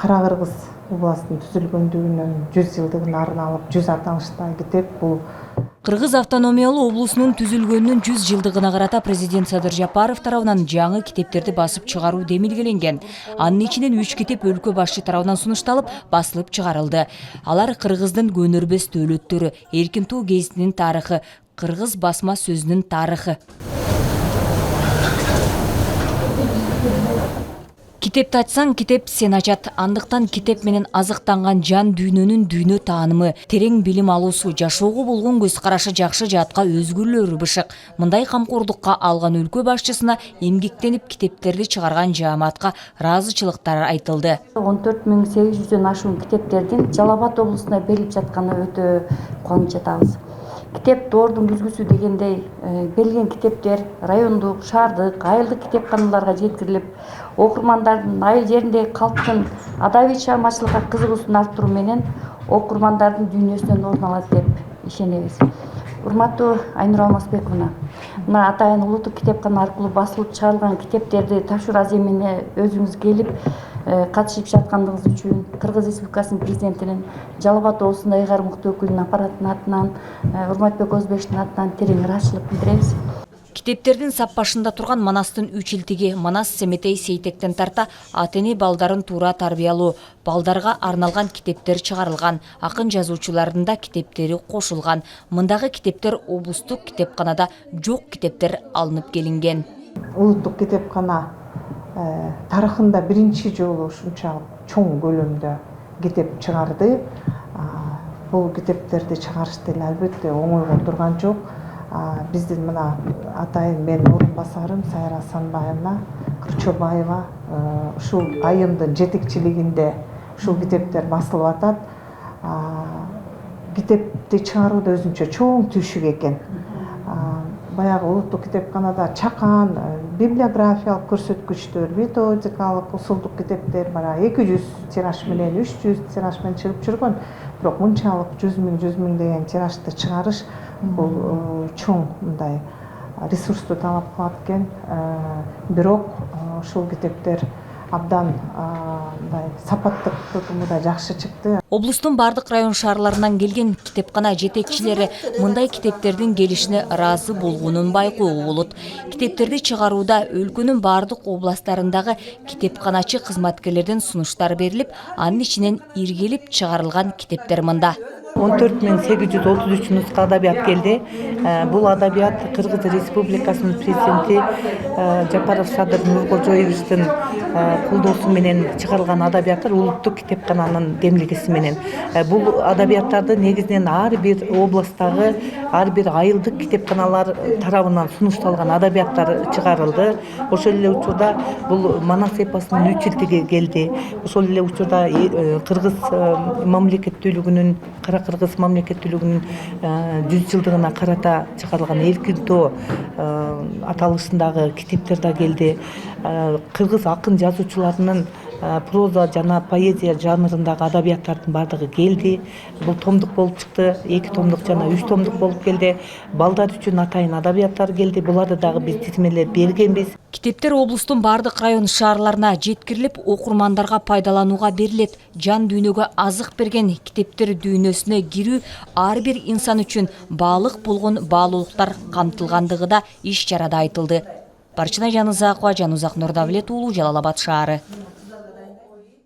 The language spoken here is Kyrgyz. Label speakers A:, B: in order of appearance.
A: Кара Кыргыз областынын түзүлгөндүгүнүн 100 жылдыгын арналып 100 аталыштагы китеп бул.
B: Кыргыз автономиялуу облусунун түзүлгөнүнүн 100 жылдыгына карата президент Садыр Жапаров тарабынан жаңы китептерди басып чыгаруу демилгеленген. Анын ичинен 3 китеп өлкө башчы тарабынан сунушталып, басылып чыгарылды. Алар Кыргыздын көнөрбөс дөөлөттөрү, Эркин Тоо гезитинин тарыхы, Кыргыз басма сөзүнүн тарыхы. Китепти ачсаң, китеп сен ачат. Андыктан китеп менен азыктанган жан дүйнөнүн дүйнө таанымы, терең билим алуусу, жашоого болгон көз карашы жакшы жаатка өзгөлөрү бышык. Мындай камкордукка алган өлкө башчысына эмгектенип китептерди чыгарган жааматка ыраазычылыктар айтылды.
C: 14.800дөн ашуун китептердин Жалал Абад облусуна берилип жатканына өтө кубаныч жатабыз. Китеп доордун күзгүсү дегендей берилген китептер райондук, шаардык, айылдык китепканаларга жеткирилип, окурмандардын айыл жериндеги калктын адабий чыгармачылыкка кызыгуусун арттыруу менен окурмандардын дүйнөсүнөн орун алат деп ишенебиз. Урматтуу Айнур Алмазбековна, мына атайын улуттук китепкана аркылуу басылып чыгарылган китептерди тапшыруу эмине өзүңүз келип катышып жаткандыгыңыз үчүн Кыргыз Республикасынын президентинин, Жалал Абад облусунун ыйгарым өкүлүнүн аппаратынын атынан, Урматбек Озбештин атынан терең ыраазычылык билдиребиз.
B: Китептердин сап башында турган Манастын 3 илтиги Манас Семетей Сейтектен тарта ата-эне балдарын туура тарбиялоо, балдарга арналган китептер чыгарылган, акын жазуучулардын да китептери кошулган. Мындагы китептер облустук китепканада жок китептер алынып келинген.
A: Улуттук китепкана тарыхында биринчи жолу ушунчалык чоң көлөмдө китеп чыгарды. Бул китептерди чыгарыш деле албетте оңойго турган жок. Биздин мына атайын менин орун басарым Сайра Асанбаевна Кырчобаева ушул айымдын жетекчилигинде ушул китептер басылып атат. Китепти чыгарууда өзүнчө чоң түйшүк экен. Баягы улуттук китепканада чакан библиографиялык көрсөткүчтөр, методикалык усулдук китептер бар. 200 тираж менен, 300 тираж менен чыгып жүргөн. Бирок мынчалык 100 миң деген тиражды чыгарыш бул чоң мындай ресурсту талап кылат экен. Бирок ушул китептер абдан сапаттык тутумуда жакшы чыкты.
B: Облустун бардык район шаарларынан келген китепкана жетекчилери мындай китептердин келишине ыраазы болгонун байкоого болот. Китептерди чыгарууда өлкөнүн бардык областтарындагы китепканачы кызматкерлердин сунуштары берилип, анын ичинен иргелип чыгарылган китептер мында.
D: 14.833 нуска адабият келди. Бул адабият Кыргыз Республикасынын президенти Жапаров Садыр Нуркожоевичтин колдоосу менен чыгарылган адабияттар улуттук китепкананын демилгеси менен. Бул адабияттарды негизинен ар бир областтагы, ар бир айылдык китепканалар тарабынан сунушталган адабияттар чыгарылды. Ошол эле учурда бул Манас эпосунун 3 илтиги келди. Ошол эле учурда Кыргыз мамлекеттүүлүгүнүн Кыргыз мамлекеттүүлүгүнүн 100 жылдыгына карата чыгарылган Эркин Тоо аталышындагы китептер да келди. Кыргыз акын жазуучуларынын проза жана поэзия жанрындагы адабияттардын бардыгы келди. Бул томдук болуп чыкты, 2 томдук жана 3 томдук болуп келди. Балдар үчүн атайын адабияттар келди. Буларды дагы биз тизмелеп бергенбиз.
B: Китептер облустун бардык район шаарларына жеткирилип, окурмандарга пайдаланууга берилет. Жан дүйнөгө азык берген китептер дүйнөсүнө кирүү ар бир инсан үчүн баалык болгон баалуулуктар камтылгандыгы да иш чарада айтылды. Барчына Жанызакова, Жанузак Нурдавлет уулу, Жалал Абад шаары.